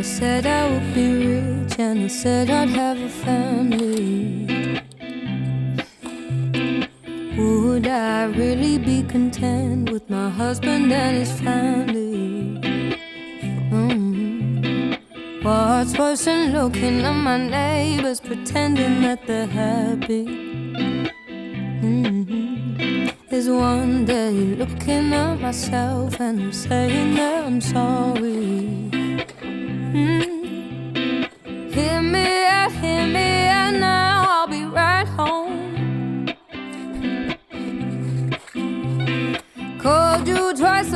I said I would be rich, and I said I'd have a family. Would I really be content with my husband and his family? What's worse than looking at my neighbors pretending that they're happy? Is one day looking at myself and I'm saying that I'm sorry. Hear me out now, I'll be right home. Called you twice